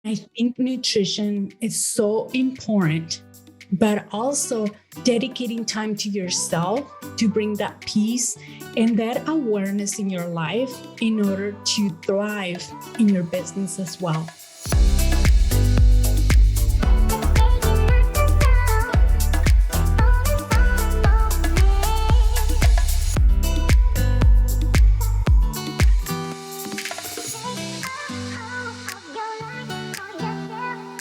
I think nutrition is so important, but also dedicating time to yourself to bring that peace and that awareness in your life in order to thrive in your business as well.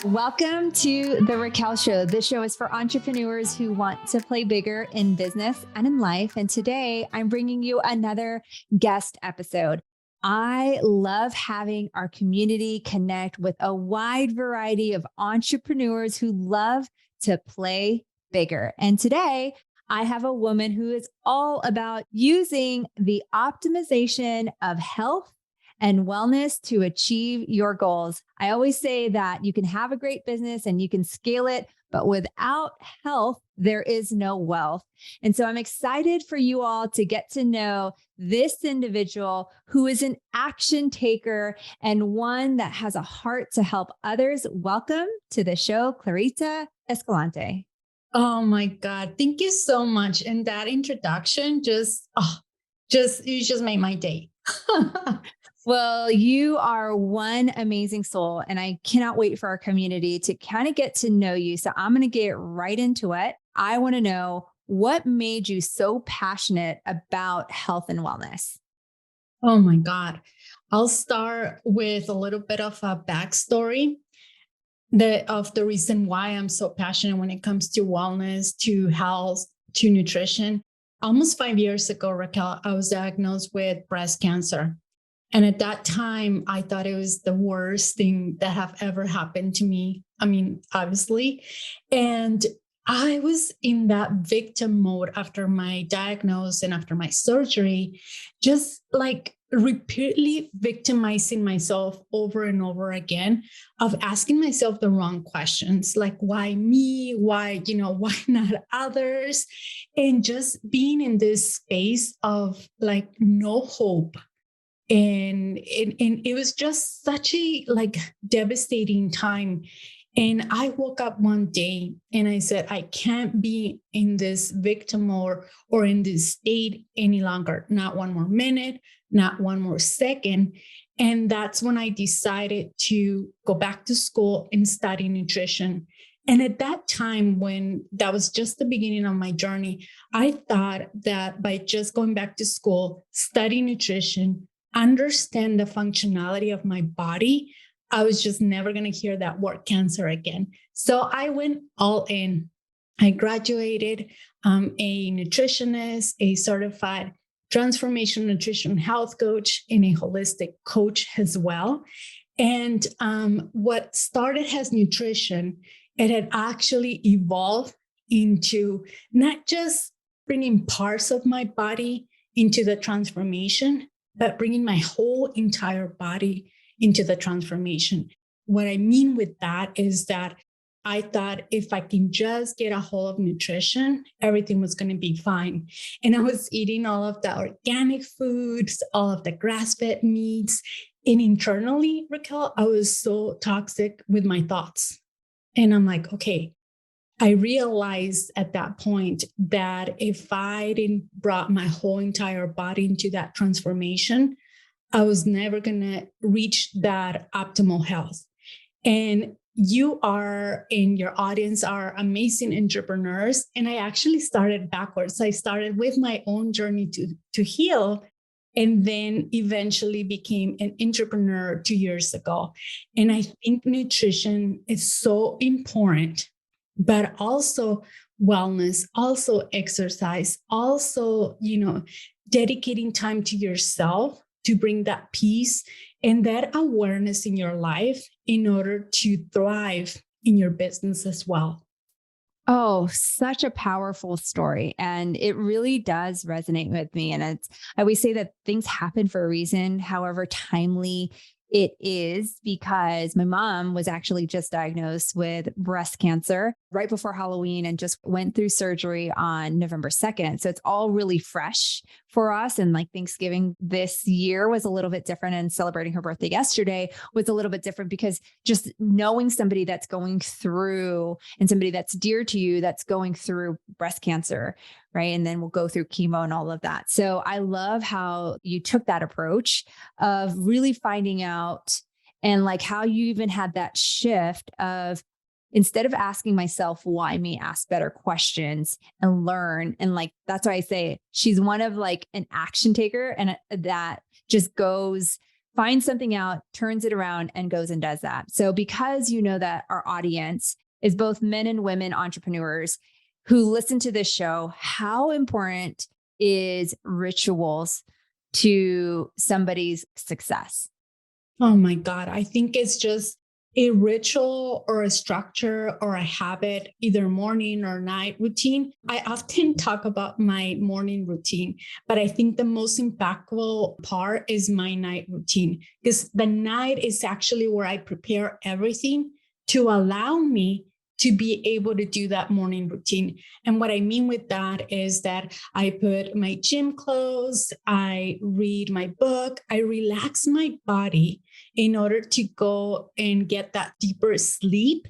Welcome to the Raquel Show. This show is for entrepreneurs who want to play bigger in business and in life. And today I'm bringing you another guest episode. I love having our community connect with a wide variety of entrepreneurs who love to play bigger. And today I have a woman who is all about using the optimization of health and wellness to achieve your goals. I always say that you can have a great business and you can scale it, but without health, there is no wealth. And so I'm excited for you all to get to know this individual who is an action taker and one that has a heart to help others. Welcome to the show, Clarita Escalante. Oh my God. Thank you so much. And that introduction you just made my day. Well, you are one amazing soul, and I cannot wait for our community to kind of get to know you. So I'm going to get right into it. I want to know what made you so passionate about health and wellness? Oh my God. I'll start with a little bit of a backstory of the reason why I'm so passionate when it comes to wellness, to health, to nutrition. Almost 5 years ago, Raquel, I was diagnosed with breast cancer. And at that time, I thought it was the worst thing that have ever happened to me. I mean, obviously. And I was in that victim mode after my diagnosis and after my surgery, just like repeatedly victimizing myself over and over again, of asking myself the wrong questions, like why me? Why not others? And just being in this space of like no hope. And it was just such a like devastating time. And I woke up one day and I said, I can't be in this victim or in this state any longer, not one more minute, not one more second. And that's when I decided to go back to school and study nutrition. And at that time, when that was just the beginning of my journey, I thought that by just going back to school, study nutrition, understand the functionality of my body, I was just never going to hear that word cancer again. So I went all in. I graduated a nutritionist, a certified transformational nutrition health coach, and a holistic coach as well. And what started as nutrition, it had actually evolved into not just bringing parts of my body into the transformation, but bringing my whole entire body into the transformation. What I mean with that is that I thought if I can just get a hold of nutrition, everything was going to be fine. And I was eating all of the organic foods, all of the grass-fed meats. And internally, Raquel, I was so toxic with my thoughts. And I'm like, okay, I realized at that point that if I didn't brought my whole entire body into that transformation, I was never going to reach that optimal health. And you are, and your audience are amazing entrepreneurs. And I actually started backwards. I started with my own journey to heal, and then eventually became an entrepreneur 2 years ago. And I think nutrition is so important, but also wellness, also exercise, also, dedicating time to yourself to bring that peace and that awareness in your life in order to thrive in your business as well. Oh, such a powerful story. And it really does resonate with me. And I always say that things happen for a reason, however timely It is because my mom was actually just diagnosed with breast cancer right before Halloween and just went through surgery on November 2nd. So it's all really fresh for us. And like Thanksgiving this year was a little bit different, and celebrating her birthday yesterday was a little bit different because just knowing somebody that's going through, and somebody that's dear to you that's going through breast cancer, right? And then we'll go through chemo and all of that. So I love how you took that approach of really finding out, and like how you even had that shift of, instead of asking myself why me, ask better questions and learn. And like, that's why I say she's one of like an action taker, and that just goes, finds something out, turns it around and goes and does that. So because you know that our audience is both men and women entrepreneurs who listen to this show, how important is rituals to somebody's success? Oh my God. I think it's just a ritual or a structure or a habit, either morning or night routine. I often talk about my morning routine, but I think the most impactful part is my night routine, because the night is actually where I prepare everything to allow me to be able to do that morning routine. And what I mean with that is that I put my gym clothes, I read my book, I relax my body in order to go and get that deeper sleep.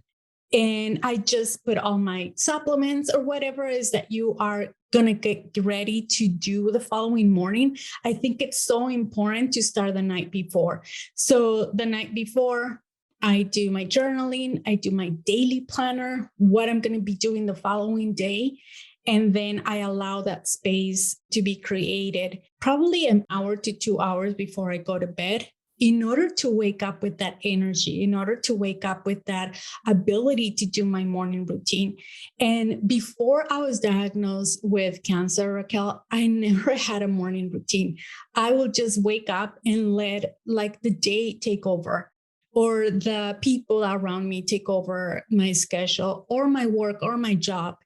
And I just put all my supplements or whatever it is that you are going to get ready to do the following morning. I think it's so important to start the night before. So the night before, I do my journaling, I do my daily planner, what I'm going to be doing the following day. And then I allow that space to be created probably an hour to 2 hours before I go to bed, in order to wake up with that energy, in order to wake up with that ability to do my morning routine. And before I was diagnosed with cancer, Raquel, I never had a morning routine. I would just wake up and let like the day take over, or the people around me take over my schedule or my work or my job.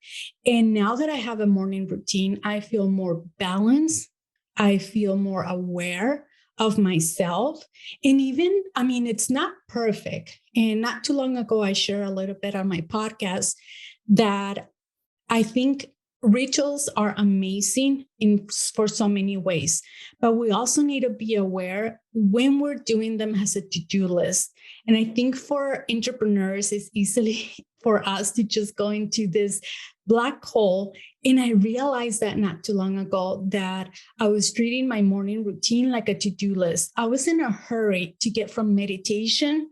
And now that I have a morning routine, I feel more balanced. I feel more aware of myself. And even, I mean, it's not perfect. And not too long ago, I shared a little bit on my podcast that I think rituals are amazing for so many ways, but we also need to be aware when we're doing them as a to-do list. And I think for entrepreneurs, it's easily for us to just go into this black hole. And I realized that not too long ago, that I was treating my morning routine like a to-do list. I was in a hurry to get from meditation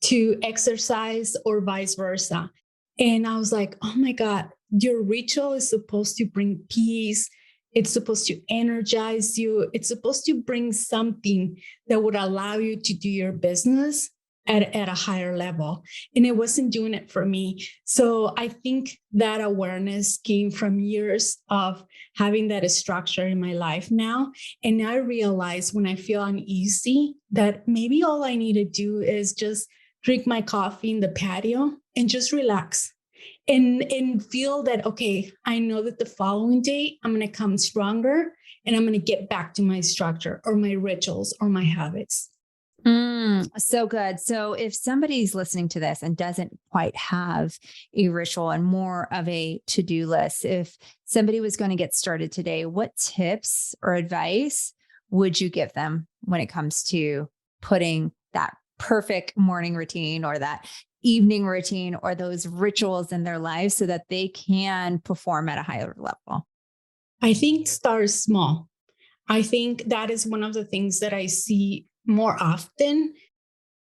to exercise or vice versa. And I was like, oh my God, your ritual is supposed to bring peace. It's supposed to energize you. It's supposed to bring something that would allow you to do your business at a higher level. And it wasn't doing it for me. So I think that awareness came from years of having that structure in my life now. And now I realize when I feel uneasy that maybe all I need to do is just drink my coffee in the patio and just relax. And feel that, okay, I know that the following day I'm going to come stronger and I'm going to get back to my structure or my rituals or my habits. So good. So if somebody's listening to this and doesn't quite have a ritual and more of a to-do list, if somebody was going to get started today, what tips or advice would you give them when it comes to putting that perfect morning routine or that evening routine or those rituals in their lives so that they can perform at a higher level? I think start small. I think that is one of the things that I see more often.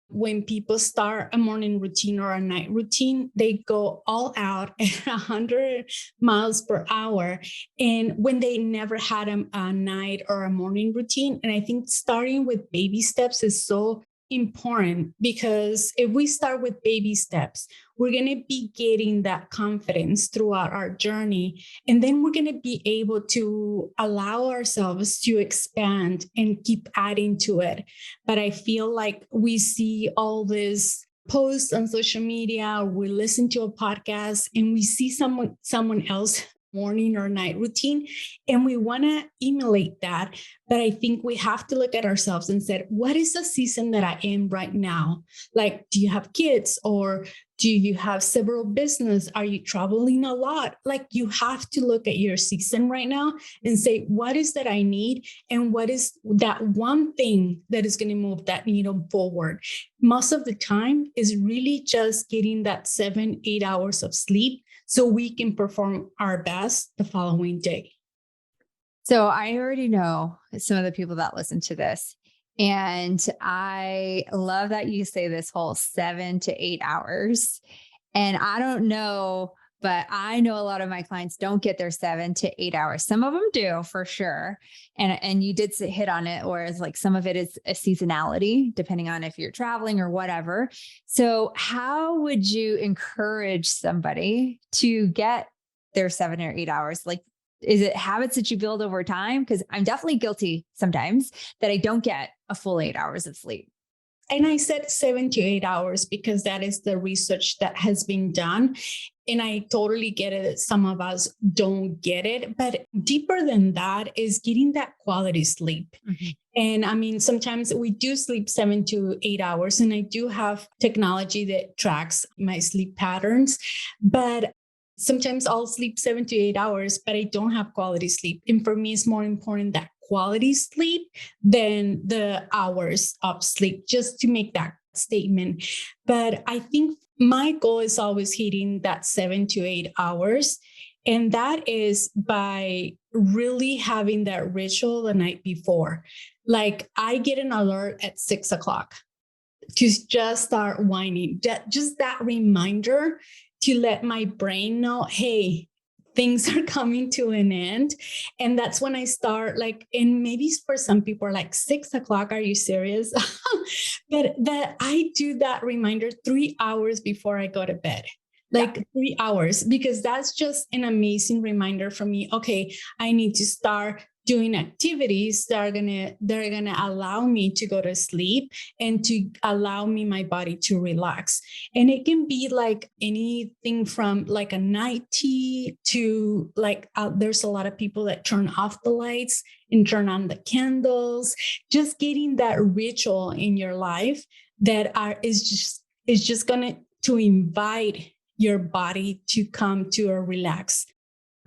When people start a morning routine or a night routine, they go all out at 100 miles per hour. And when they never had a night or a morning routine. And I think starting with baby steps is so important, because if we start with baby steps, we're going to be getting that confidence throughout our journey. And then we're going to be able to allow ourselves to expand and keep adding to it. But I feel like we see all this posts on social media, or we listen to a podcast and we see someone else morning or night routine. And we want to emulate that. But I think we have to look at ourselves and say, what is the season that I am right now? Like, do you have kids, or do you have several business? Are you traveling a lot? Like, you have to look at your season right now and say, what is that I need? And what is that one thing that is going to move that needle forward? Most of the time is really just getting that 7-8 hours of sleep so we can perform our best the following day. So I already know some of the people that listen to this. And I love that you say this whole 7 to 8 hours. And I don't know, but I know a lot of my clients don't get their 7 to 8 hours. Some of them do for sure. And you did hit on it, whereas like some of it is a seasonality, depending on if you're traveling or whatever. So how would you encourage somebody to get their 7 or 8 hours? Like, is it habits that you build over time? Because I'm definitely guilty sometimes that I don't get a full 8 hours of sleep. And I said 7 to 8 hours because that is the research that has been done. And I totally get it that some of us don't get it. But deeper than that is getting that quality sleep. Mm-hmm. And I mean, sometimes we do sleep 7 to 8 hours, and I do have technology that tracks my sleep patterns. But sometimes I'll sleep 7 to 8 hours, but I don't have quality sleep. And for me, it's more important that quality sleep than the hours of sleep, just to make that statement. But I think my goal is always hitting that 7 to 8 hours. And that is by really having that ritual the night before. Like, I get an alert at 6 o'clock to just start whining. Just that reminder to let my brain know, hey, things are coming to an end. And that's when I start, like, and maybe for some people are like, 6 o'clock, are you serious? But I do that reminder 3 hours before I go to bed. Like 3 hours, because that's just an amazing reminder for me. Okay, I need to start doing activities that are gonna allow me to go to sleep and to allow me, my body, to relax. And it can be like anything from like a night tea to like there's a lot of people that turn off the lights and turn on the candles. Just getting that ritual in your life that is just gonna to invite your body to come to a relaxed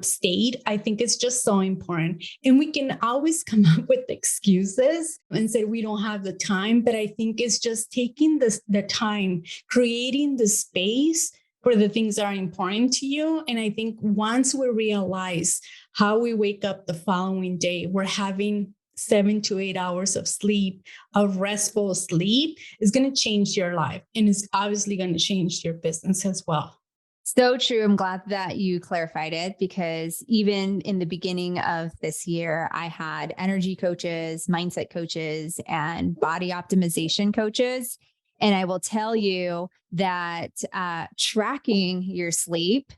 state. I think it's just so important. And we can always come up with excuses and say we don't have the time, but I think it's just taking the time, creating the space for the things that are important to you. And I think once we realize how we wake up the following day, we're having 7 to 8 hours of sleep, of restful sleep, is going to change your life. And it's obviously going to change your business as well. So true. I'm glad that you clarified it, because even in the beginning of this year, I had energy coaches, mindset coaches, and body optimization coaches. And I will tell you that tracking your sleep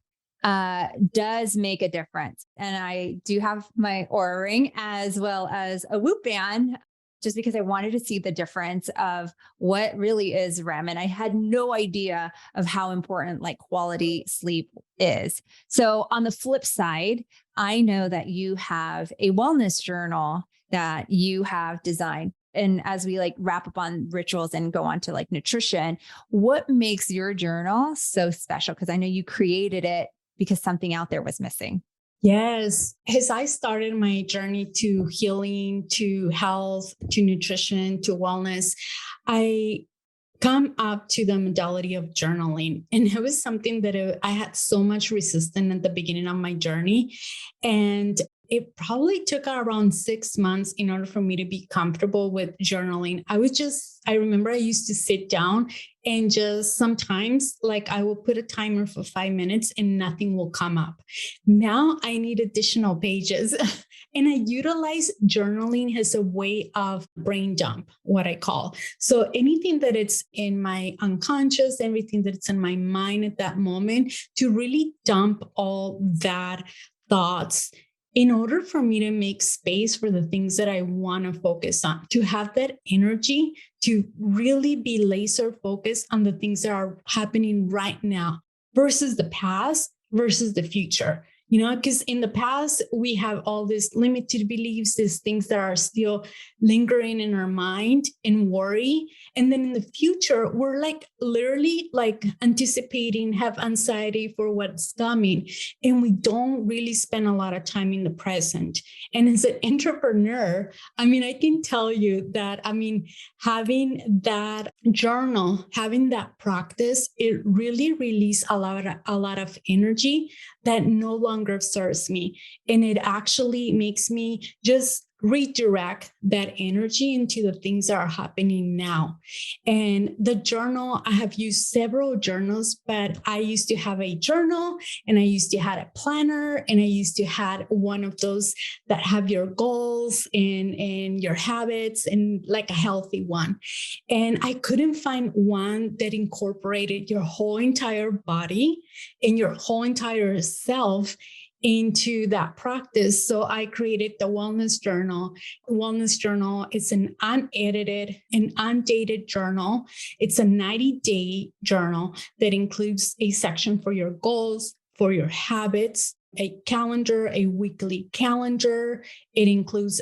does make a difference. And I do have my Oura ring as well as a Whoop band, just because I wanted to see the difference of what really is REM. And I had no idea of how important like quality sleep is. So on the flip side, I know that you have a wellness journal that you have designed. And as we like wrap up on rituals and go on to like nutrition, what makes your journal so special? Because I know you created it because something out there was missing. Yes. As I started my journey to healing, to health, to nutrition, to wellness, I come up to the modality of journaling. And it was something that I had so much resistance at the beginning of my journey. And it probably took around 6 months in order for me to be comfortable with journaling. I remember I used to sit down and just sometimes like I will put a timer for 5 minutes and nothing will come up. Now I need additional pages. And I utilize journaling as a way of brain dump, what I call. So anything that it's in my unconscious, everything that's in my mind at that moment, to really dump all that thoughts in order for me to make space for the things that I want to focus on, to have that energy, to really be laser focused on the things that are happening right now versus the past versus the future. because in the past, we have all these limited beliefs, these things that are still lingering in our mind and worry. And then in the future, we're like literally like anticipating, have anxiety for what's coming. And we don't really spend a lot of time in the present. And as an entrepreneur, I can tell you that, having that journal, having that practice, it really releases a lot of energy that no longer serves me. And it actually makes me just redirect that energy into the things that are happening now. And the journal, I have used several journals, but I used to have a journal and I used to have a planner and I used to have one of those that have your goals and your habits and like a healthy one. And I couldn't find one that incorporated your whole entire body and your whole entire self into that practice. So I created the Wellness Journal. Wellness Journal is an unedited and undated journal. It's a 90-day journal that includes a section for your goals, for your habits, a calendar, a weekly calendar. It includes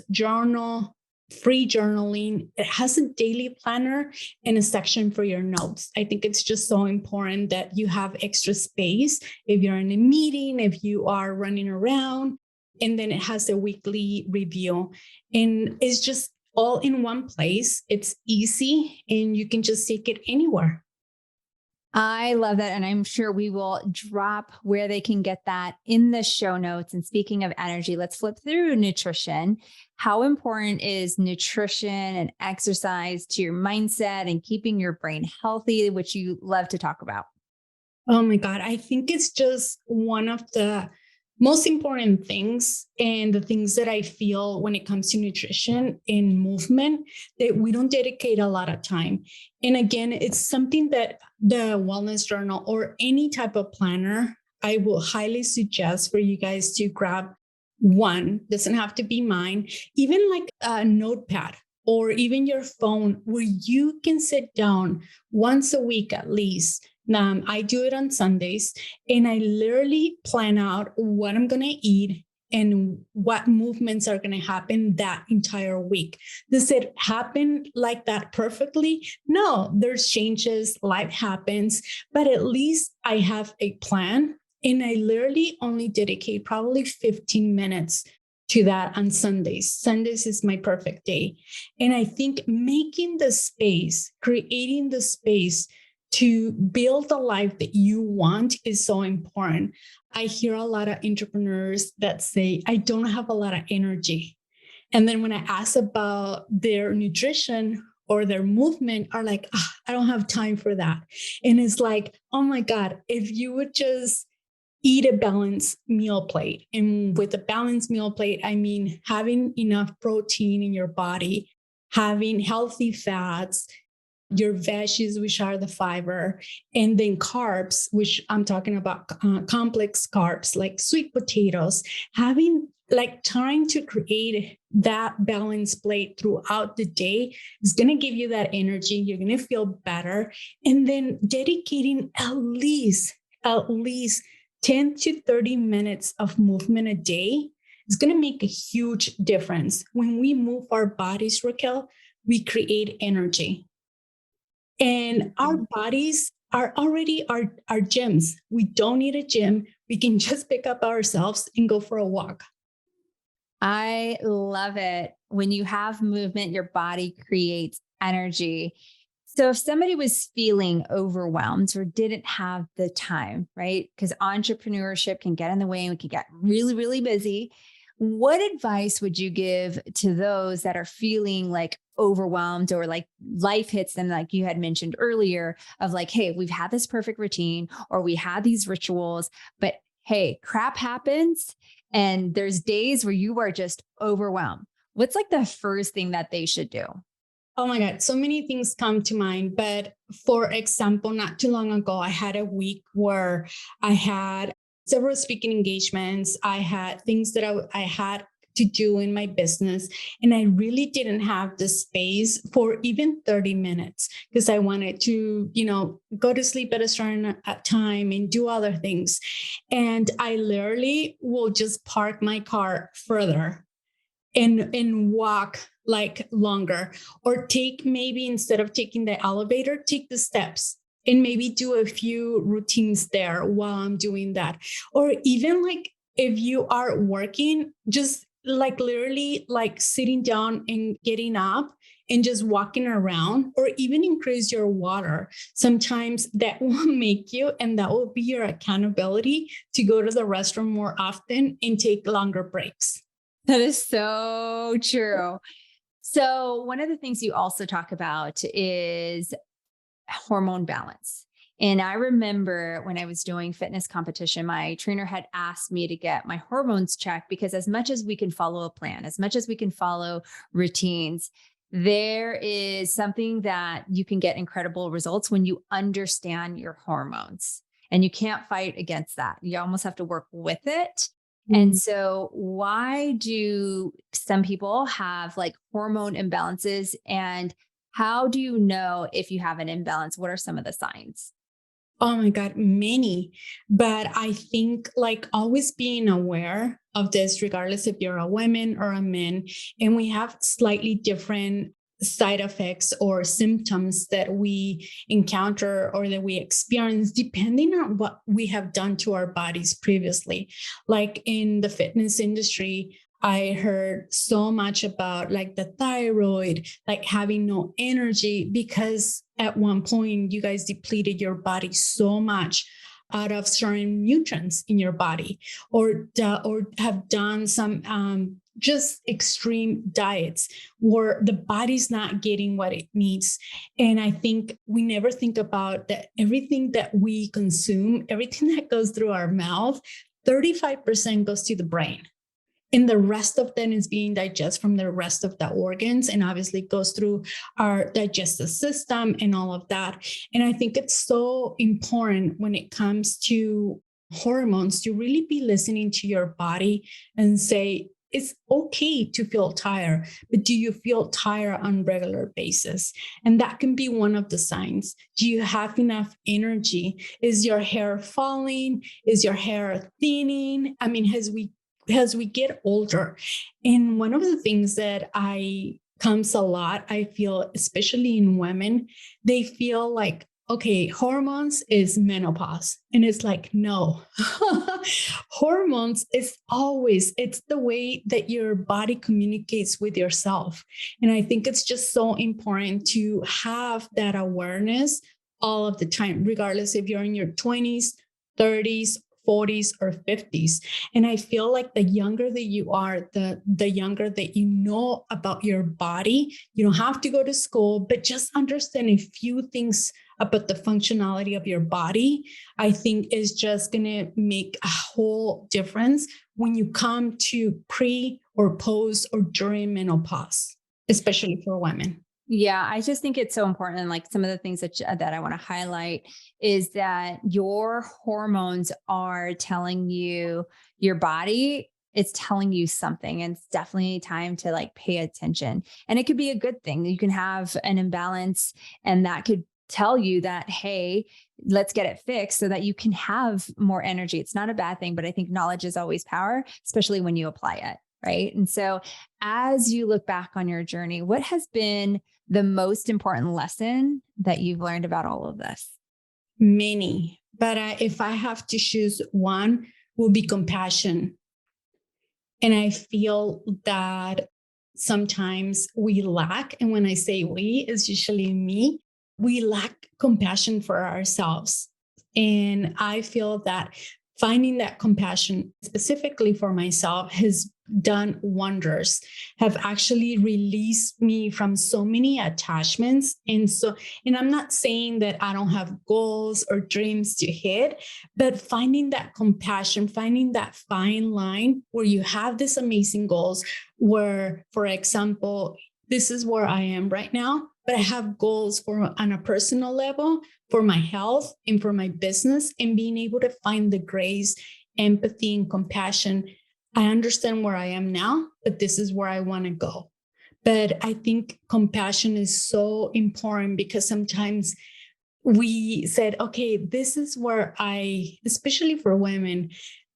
free journaling. It has a daily planner and a section for your notes. I think it's just so important that you have extra space if you're in a meeting, if you are running around, and then it has a weekly review. And it's just all in one place. It's easy and you can just take it anywhere. I love that. And I'm sure we will drop where they can get that in the show notes. And speaking of energy, let's flip through nutrition. How important is nutrition and exercise to your mindset and keeping your brain healthy, which you love to talk about? Oh my God. I think it's just one of the most important things and the things that I feel when it comes to nutrition and movement that we don't dedicate a lot of time. And again, it's something that the Wellness Journal or any type of planner, I will highly suggest for you guys to grab one. Doesn't have to be mine, even like a notepad or even your phone where you can sit down once a week at least. I do it on Sundays and I literally plan out what I'm going to eat and what movements are going to happen that entire week. Does it happen like that perfectly? No, there's changes, life happens, but at least I have a plan and I literally only dedicate probably 15 minutes to that on Sundays. Sundays is my perfect day. And I think making the space, creating the space to build the life that you want is so important. I hear a lot of entrepreneurs that say, I don't have a lot of energy. And then when I ask about their nutrition or their movement, are like, I don't have time for that. And it's like, oh my God, if you would just eat a balanced meal plate. And with a balanced meal plate, I mean having enough protein in your body, having healthy fats, your veggies, which are the fiber, and then carbs, which I'm talking about complex carbs like sweet potatoes, trying to create that balanced plate throughout the day is going to give you that energy. You're going to feel better. And then dedicating at least 10 to 30 minutes of movement a day is going to make a huge difference. When we move our bodies, Raquel, we create energy. And our bodies are already our gyms. We don't need a gym. We can just pick up ourselves and go for a walk. I love it. When you have movement, your body creates energy. So if somebody was feeling overwhelmed or didn't have the time, right? Because entrepreneurship can get in the way and we can get really, really busy. What advice would you give to those that are feeling like overwhelmed or like life hits them, like you had mentioned earlier, of like, hey, we've had this perfect routine or we had these rituals, but hey, crap happens and there's days where you are just overwhelmed. What's like the first thing that they should do? Oh my God, so many things come to mind. But for example, not too long ago, I had a week where I had several speaking engagements. I had things that I had to do in my business. And I really didn't have the space for even 30 minutes because I wanted to, go to sleep at a certain time and do other things. And I literally will just park my car further and walk like longer, or take, maybe instead of taking the elevator, take the steps and maybe do a few routines there while I'm doing that. Or even like if you are working, just like literally like sitting down and getting up and just walking around, or even increase your water. Sometimes that will make you, and that will be your accountability to go to the restroom more often and take longer breaks. That is so true. So one of the things you also talk about is hormone balance. And I remember when I was doing fitness competition, my trainer had asked me to get my hormones checked, because as much as we can follow a plan, as much as we can follow routines, there is something that you can get incredible results when you understand your hormones, and you can't fight against that. You almost have to work with it. And so why do some people have like hormone imbalances, and how do you know if you have an imbalance? What are some of the signs? Oh my God, many. But I think like always being aware of this, regardless if you're a woman or a man, and we have slightly different side effects or symptoms that we encounter or that we experience depending on what we have done to our bodies previously. Like in the fitness industry, I heard so much about like the thyroid, like having no energy because at one point you guys depleted your body so much out of certain nutrients in your body, or have done some just extreme diets where the body's not getting what it needs. And I think we never think about that everything that we consume, everything that goes through our mouth, 35% goes to the brain. And the rest of them is being digested from the rest of the organs, and obviously goes through our digestive system and all of that. And I think it's so important when it comes to hormones to really be listening to your body and say, it's okay to feel tired, but do you feel tired on a regular basis? And that can be one of the signs. Do you have enough energy? Is your hair falling? Is your hair thinning? I mean, as we get older. And one of the things that I comes a lot, I feel, especially in women, they feel like, okay, hormones is menopause. And it's like, no, hormones is always, it's the way that your body communicates with yourself. And I think it's just so important to have that awareness all of the time, regardless if you're in your 20s, 30s, 40s or 50s. And I feel like the younger that you are, the younger that you know about your body. You don't have to go to school, but just understand a few things about the functionality of your body, I think is just going to make a whole difference when you come to pre or post or during menopause, especially for women. Yeah, I just think it's so important. And like some of the things that I want to highlight is that your hormones are telling you, your body, it's telling you something, and it's definitely time to like pay attention. And it could be a good thing. You can have an imbalance, and that could tell you that, hey, let's get it fixed so that you can have more energy. It's not a bad thing, but I think knowledge is always power, especially when you apply it. Right. And so as you look back on your journey, what has been the most important lesson that you've learned about all of this? Many, but if I have to choose one, will be compassion. And I feel that sometimes we lack, and when I say we, it's usually me, we lack compassion for ourselves. And I feel that finding that compassion specifically for myself has done wonders, have actually released me from so many attachments. And I'm not saying that I don't have goals or dreams to hit, but finding that compassion, finding that fine line where you have these amazing goals where, for example, this is where I am right now, but I have goals for on a personal level for my health and for my business, and being able to find the grace, empathy, and compassion I understand where I am now, but this is where I want to go. But I think compassion is so important because sometimes we said, okay, this is where especially for women,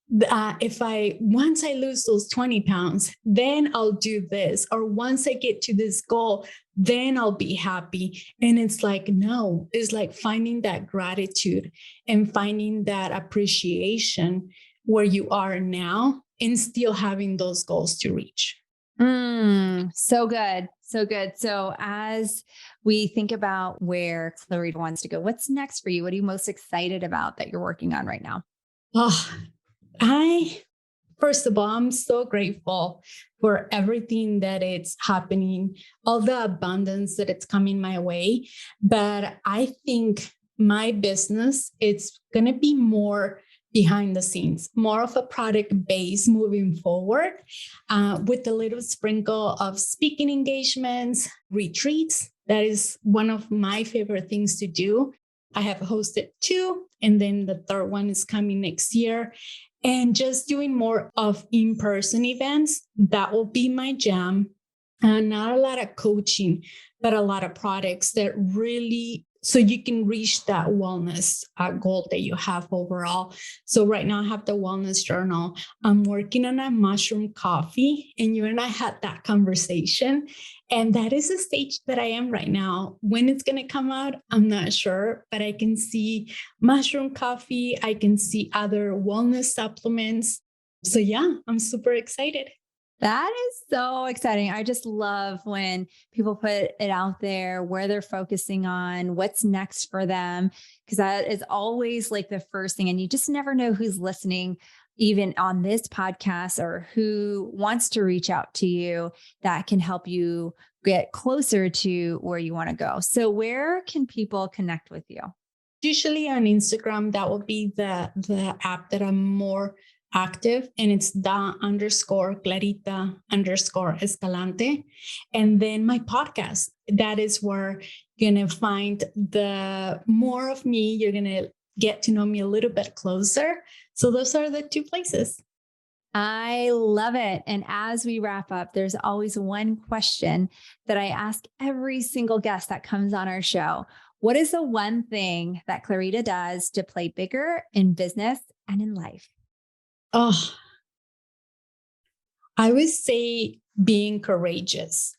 once I lose those 20 pounds, then I'll do this. Or once I get to this goal, then I'll be happy. And it's like, no, it's like finding that gratitude and finding that appreciation where you are now and still having those goals to reach. So good. So good. So as we think about where Clarita wants to go, what's next for you? What are you most excited about that you're working on right now? Oh, first of all, I'm so grateful for everything that it's happening, all the abundance that it's coming my way. But I think my business, it's going to be more behind the scenes, more of a product base moving forward, with a little sprinkle of speaking engagements, retreats. That is one of my favorite things to do. I have hosted 2, and then the third one is coming next year. And just doing more of in-person events, that will be my jam. Not a lot of coaching, but a lot of products that really, so you can reach that wellness goal that you have overall. So right now I have the wellness journal. I'm working on a mushroom coffee, and you and I had that conversation. And that is the stage that I am right now. When it's going to come out, I'm not sure, but I can see mushroom coffee. I can see other wellness supplements. So yeah, I'm super excited. That is so exciting. I just love when people put it out there where they're focusing on, what's next for them, because that is always like the first thing. And you just never know who's listening, even on this podcast, or who wants to reach out to you that can help you get closer to where you want to go. So where can people connect with you? Usually on Instagram, that will be the app that I'm more active, and it's _Clarita_Escalante. And then my podcast, that is where you're going to find the more of me. You're going to get to know me a little bit closer. So those are the 2 places. I love it. And as we wrap up, there's always one question that I ask every single guest that comes on our show. What is the one thing that Clarita does to play bigger in business and in life? Oh, I would say being courageous,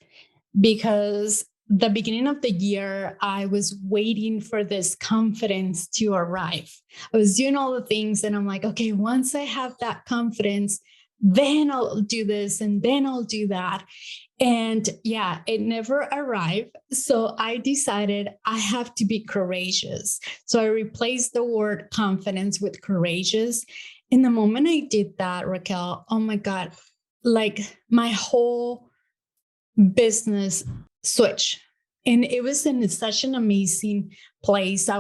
because the beginning of the year, I was waiting for this confidence to arrive. I was doing all the things and I'm like, okay, once I have that confidence, then I'll do this and then I'll do that. And yeah, it never arrived. So I decided I have to be courageous. So I replaced the word confidence with courageous. And the moment I did that, Raquel, oh my God, like my whole business switch. And it was in such an amazing place.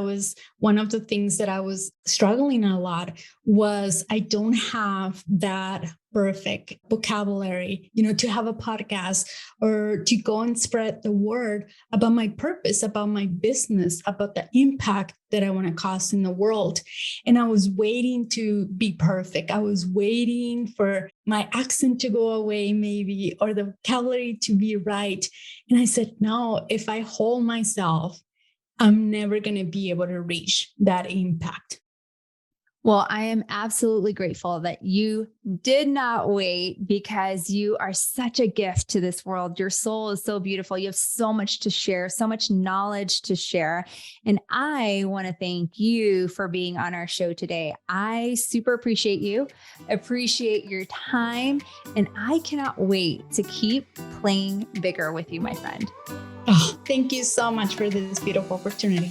One of the things that I was struggling a lot was I don't have that perfect vocabulary, to have a podcast or to go and spread the word about my purpose, about my business, about the impact that I want to cause in the world. And I was waiting to be perfect. I was waiting for my accent to go away, maybe, or the vocabulary to be right. And I said, no, if I hold myself, I'm never going to be able to reach that impact. Well, I am absolutely grateful that you did not wait, because you are such a gift to this world. Your soul is so beautiful. You have so much to share, so much knowledge to share. And I want to thank you for being on our show today. I super appreciate you, appreciate your time, and I cannot wait to keep playing bigger with you, my friend. Oh, thank you so much for this beautiful opportunity.